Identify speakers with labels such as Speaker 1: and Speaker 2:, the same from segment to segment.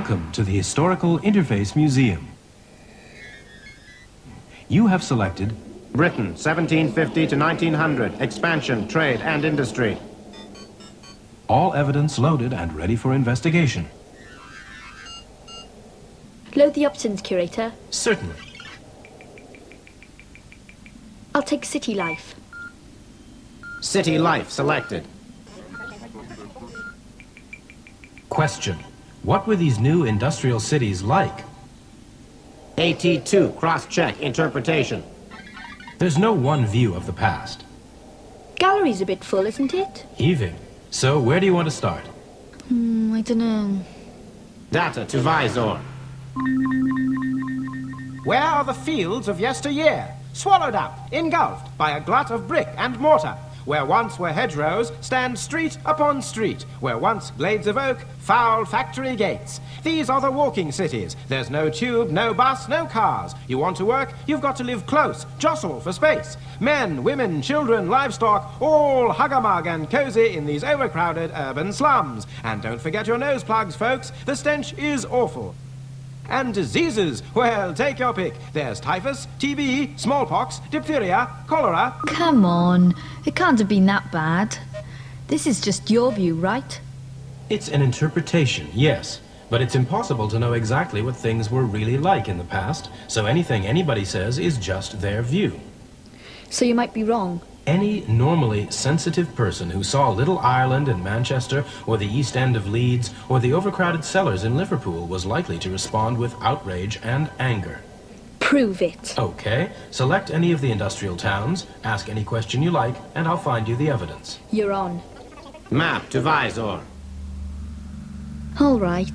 Speaker 1: Welcome to the Historical Interface Museum. You have selected
Speaker 2: Britain, 1750 to 1900. Expansion, trade, and industry.
Speaker 1: all evidence loaded and ready for investigation.
Speaker 3: Load the options, Curator.
Speaker 1: Certainly.
Speaker 3: I'll take City Life.
Speaker 2: City life selected.
Speaker 1: Question. What were these new industrial cities like?
Speaker 2: AT2, cross-check, interpretation.
Speaker 1: There's no one view of the past.
Speaker 3: Gallery's a bit full, isn't it?
Speaker 1: Heaving. So, where do you want to start?
Speaker 3: I don't know.
Speaker 2: Data to Visor.
Speaker 4: Where are the fields of yesteryear? Swallowed up, engulfed by a glut of brick and mortar. Where once were hedgerows, stand street upon street. Where once glades of oak, foul factory gates. These are the walking cities. There's no tube, no bus, no cars. You want to work, you've got to live close, jostle for space. Men, women, children, livestock, all hug-a-mug and cozy in these overcrowded urban slums. And don't forget your nose plugs, folks. The stench is awful. And diseases, well, take your pick. There's typhus, TB, smallpox, diphtheria, cholera.
Speaker 5: Come on, it can't have been that bad. This is just your view, right?
Speaker 1: It's an interpretation, yes. But it's impossible to know exactly what things were really like in the past, so anything anybody says is just their view.
Speaker 3: So you might be wrong.
Speaker 1: Any normally sensitive person who saw Little Ireland in Manchester, or the East End of Leeds, or the overcrowded cellars in Liverpool was likely to respond with outrage and anger.
Speaker 3: Prove it.
Speaker 1: Okay, select any of the industrial towns, ask any question you like, and I'll find you the evidence.
Speaker 3: You're on.
Speaker 2: Map to Visor.
Speaker 3: All right.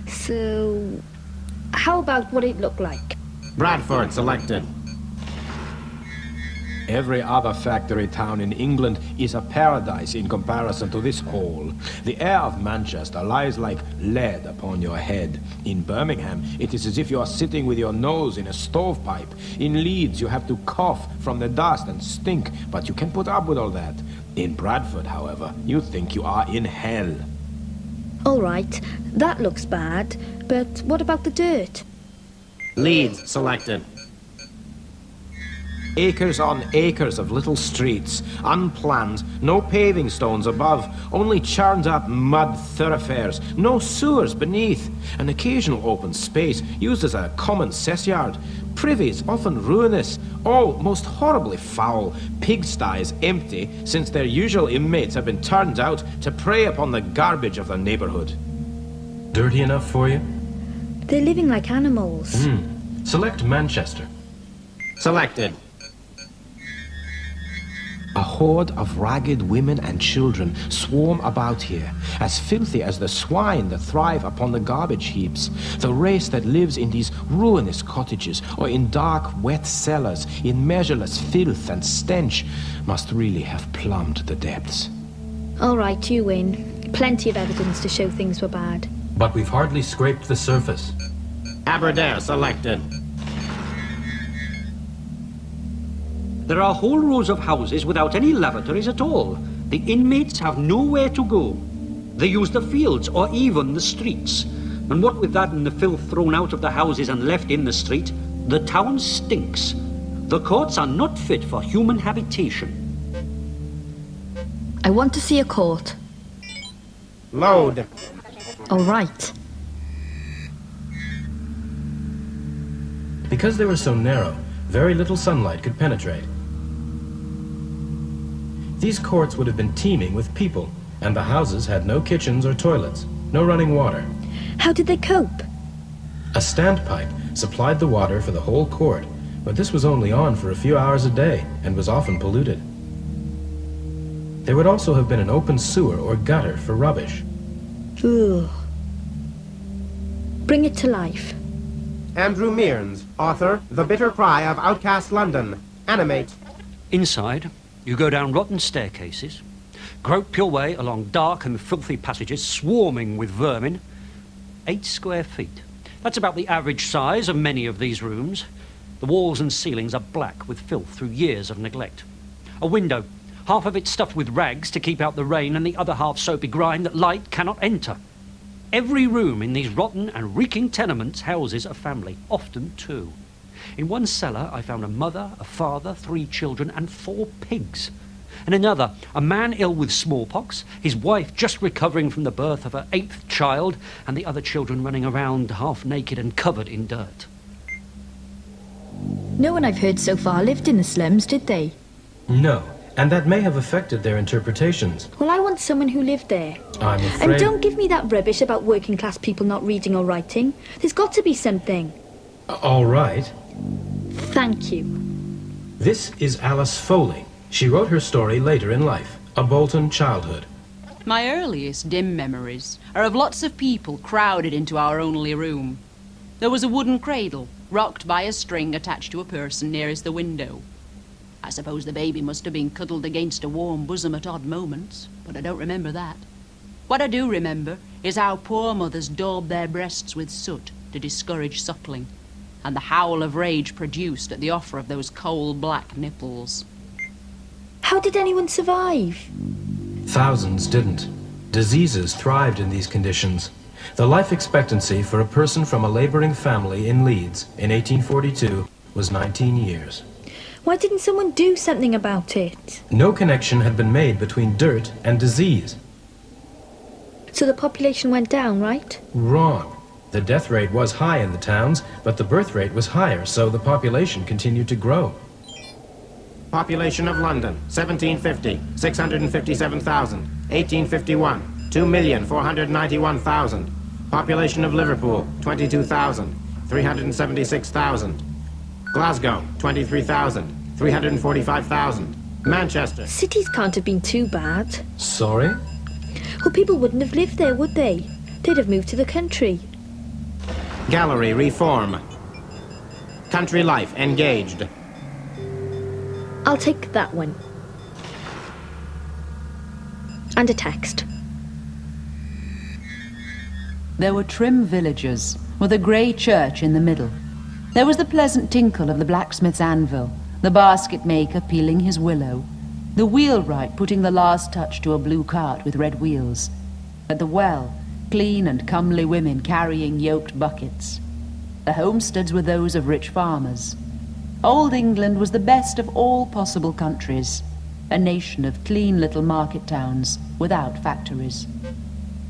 Speaker 3: So, how about what it looked like?
Speaker 2: Bradford selected.
Speaker 6: Every other factory town in England is a paradise in comparison to this hole. The air of Manchester lies like lead upon your head. In Birmingham, it is as if you are sitting with your nose in a stovepipe. In Leeds, you have to cough from the dust and stink, but you can put up with all that. In Bradford, however, you think you are in hell.
Speaker 3: All right, that looks bad, but what about the dirt?
Speaker 2: Leeds selected.
Speaker 6: Acres on acres of little streets, unplanned, no paving stones above, only churned up mud thoroughfares, no sewers beneath, an occasional open space used as a common cess yard, privies often ruinous, all most horribly foul, pigsties empty since their usual inmates have been turned out to prey upon the garbage of the neighborhood.
Speaker 1: Dirty enough for you?
Speaker 3: They're living like animals.
Speaker 1: Select Manchester.
Speaker 2: Selected.
Speaker 6: A horde of ragged women and children swarm about here, as filthy as the swine that thrive upon the garbage heaps. The race that lives in these ruinous cottages or in dark, wet cellars, in measureless filth and stench, must really have plumbed the depths.
Speaker 3: All right, you win. Plenty of evidence to show things were bad.
Speaker 1: But we've hardly scraped the surface.
Speaker 2: Aberdare selected.
Speaker 7: There are whole rows of houses without any lavatories at all. The inmates have nowhere to go. They use the fields or even the streets. And what with that and the filth thrown out of the houses and left in the street, the town stinks. The courts are not fit for human habitation.
Speaker 5: I want to see a court.
Speaker 2: Load.
Speaker 5: All right.
Speaker 1: Because they were so narrow, very little sunlight could penetrate. These courts would have been teeming with people, and the houses had no kitchens or toilets, no running water.
Speaker 3: How did they cope?
Speaker 1: A standpipe supplied the water for the whole court, but this was only on for a few hours a day and was often polluted. There would also have been an open sewer or gutter for rubbish.
Speaker 3: Ugh. Bring it to life.
Speaker 2: Andrew Mearns, author, The Bitter Cry of Outcast London. Animate.
Speaker 7: Inside, you go down rotten staircases, grope your way along dark and filthy passages swarming with vermin. 8 square feet. That's about the average size of many of these rooms. The walls and ceilings are black with filth through years of neglect. A window, half of it stuffed with rags to keep out the rain and the other half so begrimed that light cannot enter. Every room in these rotten and reeking tenements houses a family, often two. In one cellar, I found a mother, a father, 3 children, and 4 pigs. In another, a man ill with smallpox, his wife just recovering from the birth of her 8th child, and the other children running around half naked and covered in dirt.
Speaker 5: No one I've heard so far lived in the slums, did they?
Speaker 1: No, and that may have affected their interpretations.
Speaker 3: Well, I want someone who lived there.
Speaker 1: I'm afraid...
Speaker 3: And don't give me that rubbish about working class people not reading or writing. There's got to be something.
Speaker 1: All right.
Speaker 3: Thank you.
Speaker 1: This is Alice Foley. She wrote her story later in life, A Bolton Childhood.
Speaker 8: My earliest dim memories are of lots of people crowded into our only room. There was a wooden cradle, rocked by a string attached to a person nearest the window. I suppose the baby must have been cuddled against a warm bosom at odd moments, but I don't remember that. What I do remember is how poor mothers daubed their breasts with soot to discourage suckling, and the howl of rage produced at the offer of those coal-black nipples.
Speaker 3: How did anyone survive?
Speaker 1: Thousands didn't. Diseases thrived in these conditions. The life expectancy for a person from a laboring family in Leeds in 1842 was 19 years.
Speaker 3: Why didn't someone do something about it?
Speaker 1: No connection had been made between dirt and disease.
Speaker 3: So the population went down, right?
Speaker 1: Wrong. The death rate was high in the towns, but the birth rate was higher, so the population continued to grow.
Speaker 2: Population of London, 1750, 657,000. 1851, 2,491,000. Population of Liverpool, 22,000, 376,000. Glasgow, 23,000, 345,000. Manchester.
Speaker 3: Cities can't have been too bad.
Speaker 1: Sorry?
Speaker 3: Well, people wouldn't have lived there, would they? They'd have moved to the country.
Speaker 2: Gallery reform. Country life engaged.
Speaker 3: I'll take that one. And a text.
Speaker 8: There were trim villages, with a grey church in the middle. There was the pleasant tinkle of the blacksmith's anvil, the basket maker peeling his willow, the wheelwright putting the last touch to a blue cart with red wheels. At the well, clean and comely women carrying yoked buckets. The homesteads were those of rich farmers. Old England was the best of all possible countries, a nation of clean little market towns without factories.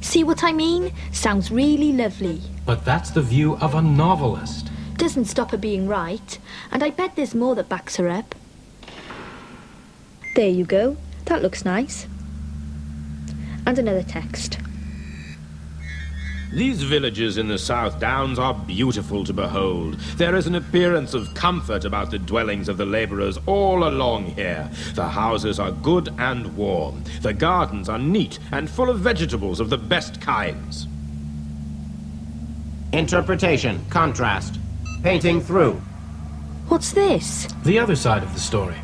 Speaker 3: See what I mean? Sounds really lovely.
Speaker 1: But that's the view of a novelist.
Speaker 3: Doesn't stop her being right, and I bet there's more that backs her up. There you go. That looks nice. And another text.
Speaker 6: These villages in the South Downs are beautiful to behold. There is an appearance of comfort about the dwellings of the labourers all along here. The houses are good and warm. The gardens are neat and full of vegetables of the best kinds.
Speaker 2: Interpretation, contrast. Painting through.
Speaker 3: What's this?
Speaker 1: The other side of the story.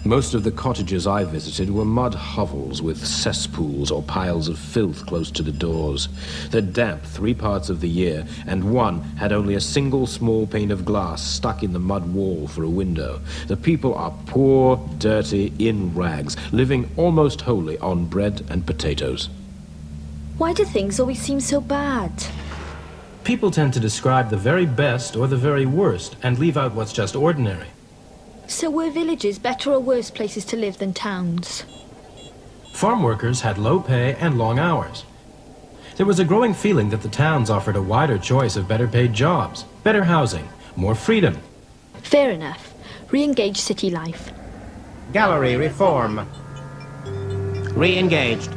Speaker 6: Most of the cottages I visited were mud hovels with cesspools or piles of filth close to the doors. They're damp 3 parts of the year, and one had only a single small pane of glass stuck in the mud wall for a window. The people are poor, dirty, in rags, living almost wholly on bread and potatoes.
Speaker 3: Why do things always seem so bad?
Speaker 1: People tend to describe the very best or the very worst and leave out what's just ordinary.
Speaker 3: So were villages better or worse places to live than towns?
Speaker 1: Farm workers had low pay and long hours. There was a growing feeling that the towns offered a wider choice of better paid jobs, better housing, more freedom.
Speaker 3: Fair enough. Re-engage city life.
Speaker 2: Gallery reform. Re-engaged.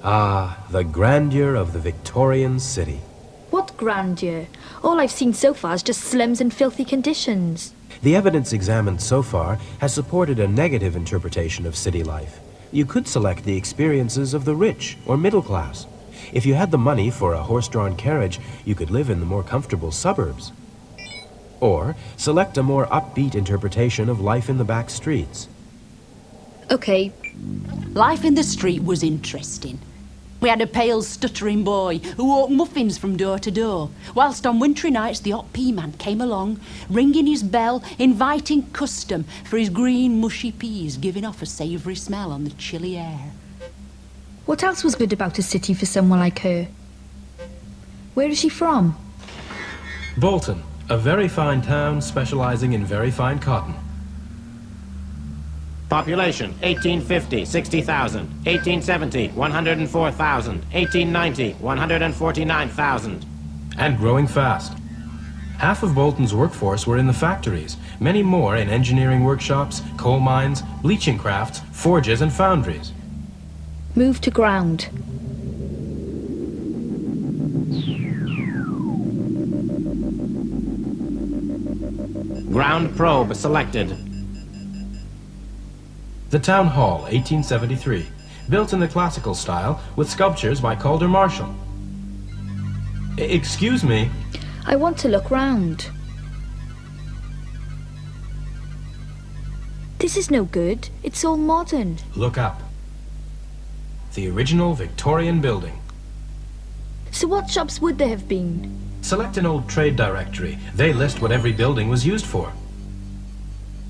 Speaker 1: Ah, the grandeur of the Victorian city.
Speaker 3: What grandeur? All I've seen so far is just slums and filthy conditions.
Speaker 9: The evidence examined so far has supported a negative interpretation of city life. You could select the experiences of the rich or middle class. If you had the money for a horse-drawn carriage, you could live in the more comfortable suburbs. Or select a more upbeat interpretation of life in the back streets.
Speaker 3: Okay,
Speaker 8: Life in the street was interesting. We had a pale, stuttering boy who ate muffins from door to door, whilst on wintry nights the hot pea man came along, ringing his bell, inviting custom for his green, mushy peas, giving off a savoury smell on the chilly air.
Speaker 5: What else was good about a city for someone like her? Where is she from?
Speaker 1: Bolton, a very fine town specializing in very fine cotton.
Speaker 2: Population, 1850, 60,000. 1870, 104,000. 1890, 149,000.
Speaker 1: And growing fast. Half of Bolton's workforce were in the factories, many more in engineering workshops, coal mines, bleaching crafts, forges and foundries.
Speaker 3: Move to ground.
Speaker 2: Ground probe selected.
Speaker 1: The Town Hall, 1873, built in the classical style with sculptures by Calder Marshall. Excuse me.
Speaker 3: I want to look round. This is no good. It's all modern.
Speaker 1: Look up. The original Victorian building.
Speaker 3: So what shops would there have been?
Speaker 1: Select an old trade directory. They list what every building was used for.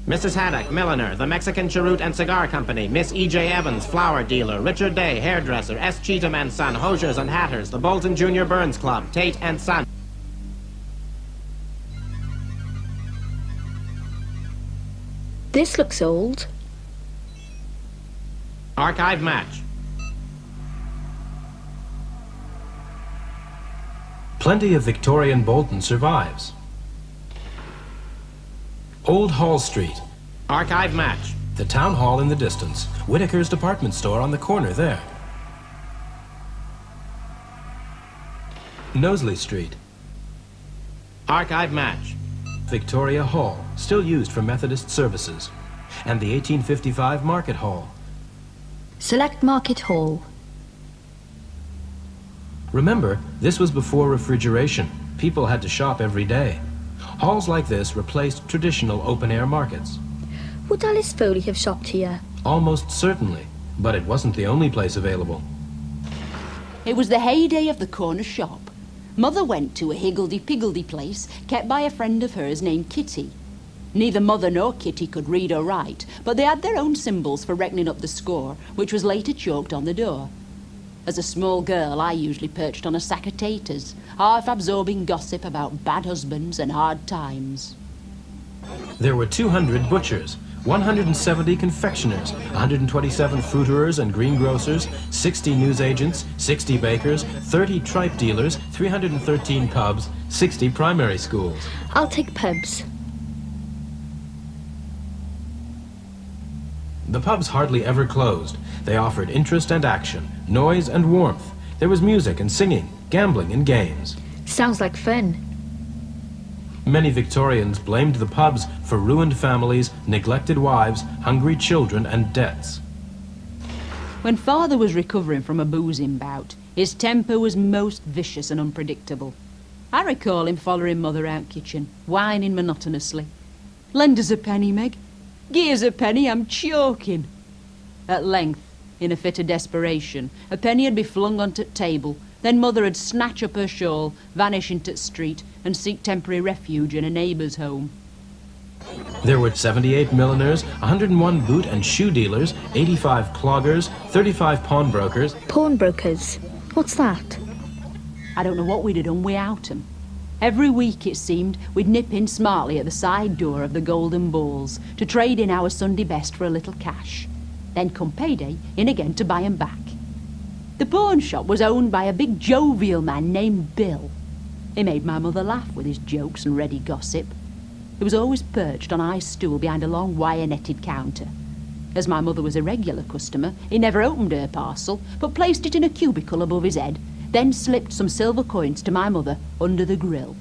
Speaker 2: Mrs. Haddock, milliner. The Mexican Cheroot and Cigar Company. Miss E.J. Evans, flower dealer. Richard Day, hairdresser. S. Cheatham and Son, hosiers and hatters. The Bolton Junior Burns Club. Tate and Son.
Speaker 3: This looks old.
Speaker 2: Archive match.
Speaker 1: Plenty of Victorian Bolton survives. Old Hall Street.
Speaker 2: Archive match.
Speaker 1: The town hall in the distance. Whitaker's department store on the corner there. Knowsley Street.
Speaker 2: Archive match.
Speaker 1: Victoria Hall, still used for Methodist services. And the 1855 Market Hall.
Speaker 5: Select Market Hall.
Speaker 1: Remember, this was before refrigeration. People had to shop every day. Halls like this replaced traditional open-air markets.
Speaker 3: Would Alice Foley have shopped here?
Speaker 1: Almost certainly, but it wasn't the only place available.
Speaker 8: It was the heyday of the corner shop. Mother went to a higgledy-piggledy place kept by a friend of hers named Kitty. Neither Mother nor Kitty could read or write, but they had their own symbols for reckoning up the score, which was later chalked on the door. As a small girl, I usually perched on a sack of taters, half-absorbing gossip about bad husbands and hard times.
Speaker 1: There were 200 butchers, 170 confectioners, 127 fruiterers and greengrocers, 60 newsagents, 60 bakers, 30 tripe dealers, 313 pubs, 60 primary schools.
Speaker 3: I'll take pubs.
Speaker 1: The pubs hardly ever closed. They offered interest and action, noise and warmth. There was music and singing, gambling and games.
Speaker 3: Sounds like fun.
Speaker 1: Many Victorians blamed the pubs for ruined families, neglected wives, hungry children, and debts.
Speaker 8: When Father was recovering from a boozing bout, his temper was most vicious and unpredictable. I recall him following Mother out kitchen, whining monotonously. "Lend us a penny, Meg. Give us a penny, I'm choking." At length, in a fit of desperation, a penny would be flung onto the table. Then Mother would snatch up her shawl, vanish into the street, and seek temporary refuge in a neighbour's home.
Speaker 1: There were 78 milliners, 101 boot and shoe dealers, 85 cloggers, 35 pawnbrokers.
Speaker 3: Pawnbrokers? What's that?
Speaker 8: I don't know what we'd have done without 'em. Every week, it seemed, we'd nip in smartly at the side door of the Golden Balls to trade in our Sunday best for a little cash. Then come payday, in again to buy 'em back. The pawn shop was owned by a big jovial man named Bill. He made my mother laugh with his jokes and ready gossip. He was always perched on a high stool behind a long wire-netted counter. As my mother was a regular customer, he never opened her parcel, but placed it in a cubicle above his head, then slipped some silver coins to my mother under the grill.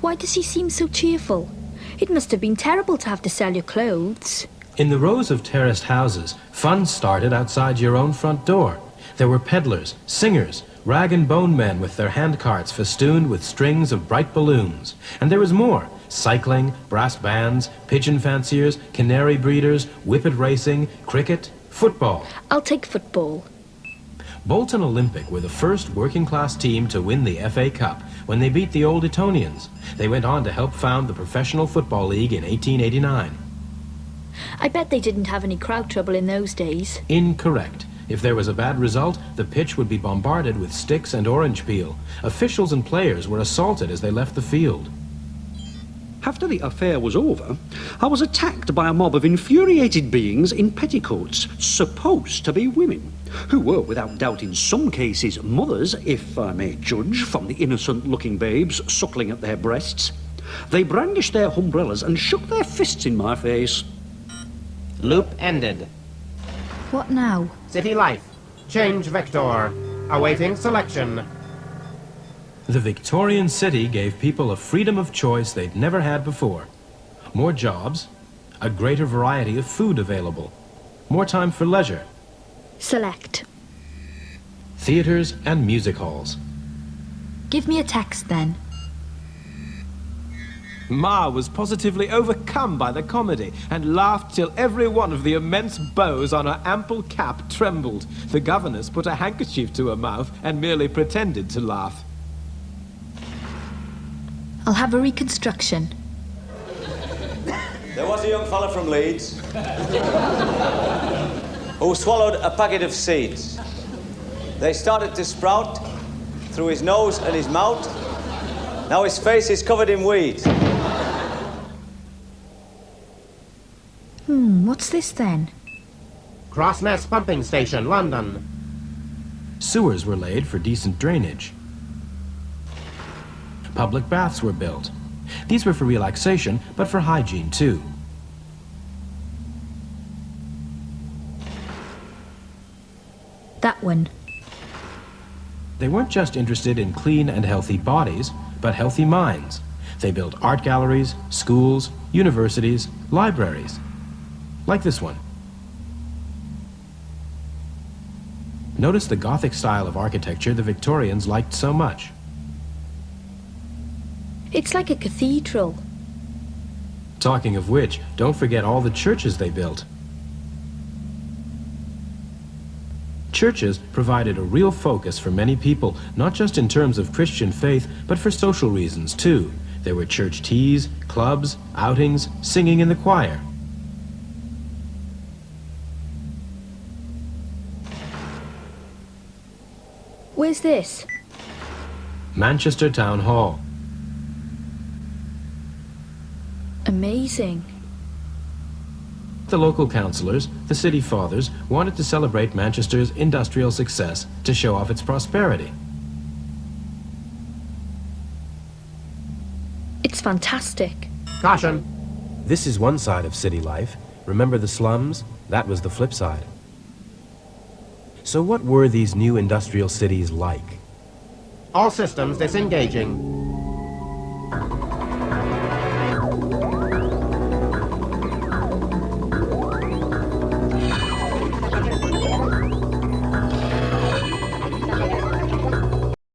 Speaker 3: Why does he seem so cheerful? It must have been terrible to have to sell your clothes.
Speaker 1: In the rows of terraced houses, fun started outside your own front door. There were peddlers, singers, rag and bone men with their handcarts festooned with strings of bright balloons. And there was more: cycling, brass bands, pigeon fanciers, canary breeders, whippet racing, cricket, football.
Speaker 3: I'll take football.
Speaker 1: Bolton Olympic were the first working-class team to win the FA Cup when they beat the Old Etonians. They went on to help found the Professional Football League in 1889.
Speaker 3: I bet they didn't have any crowd trouble in those days.
Speaker 1: Incorrect. If there was a bad result, the pitch would be bombarded with sticks and orange peel. Officials and players were assaulted as they left the field.
Speaker 7: After the affair was over, I was attacked by a mob of infuriated beings in petticoats, supposed to be women, who were, without doubt in some cases, mothers, if I may judge from the innocent-looking babes suckling at their breasts. They brandished their umbrellas and shook their fists in my face.
Speaker 2: Loop ended.
Speaker 5: What now?
Speaker 2: City life. Change vector. Awaiting selection.
Speaker 1: The Victorian city gave people a freedom of choice they'd never had before. More jobs, a greater variety of food available, more time for leisure,
Speaker 3: Select.
Speaker 1: theaters and music halls.
Speaker 5: Give me a text then.
Speaker 6: Ma was positively overcome by the comedy and laughed till every one of the immense bows on her ample cap trembled. The governess put a handkerchief to her mouth and merely pretended to laugh.
Speaker 5: I'll have a reconstruction.
Speaker 10: There was a young fella from Leeds who swallowed a packet of seeds. They started to sprout through his nose and his mouth. Now his face is covered in weeds.
Speaker 5: What's this then?
Speaker 2: Crossness Pumping Station, London.
Speaker 1: Sewers were laid for decent drainage. Public baths were built. These were for relaxation, but for hygiene too.
Speaker 5: That one.
Speaker 1: They weren't just interested in clean and healthy bodies, but healthy minds. They built art galleries, schools, universities, libraries. Like this one. Notice the Gothic style of architecture the Victorians liked so much.
Speaker 3: It's like a cathedral.
Speaker 1: Talking of which, don't forget all the churches they built. Churches provided a real focus for many people, not just in terms of Christian faith, but for social reasons too. There were church teas, clubs, outings, singing in the choir.
Speaker 3: Where's this?
Speaker 1: Manchester Town Hall.
Speaker 3: Amazing.
Speaker 1: The local councillors, the city fathers, wanted to celebrate Manchester's industrial success to show off its prosperity.
Speaker 3: It's fantastic.
Speaker 2: Caution.
Speaker 9: This is one side of city life. Remember the slums? That was the flip side. So what were these new industrial cities like?
Speaker 2: All systems disengaging.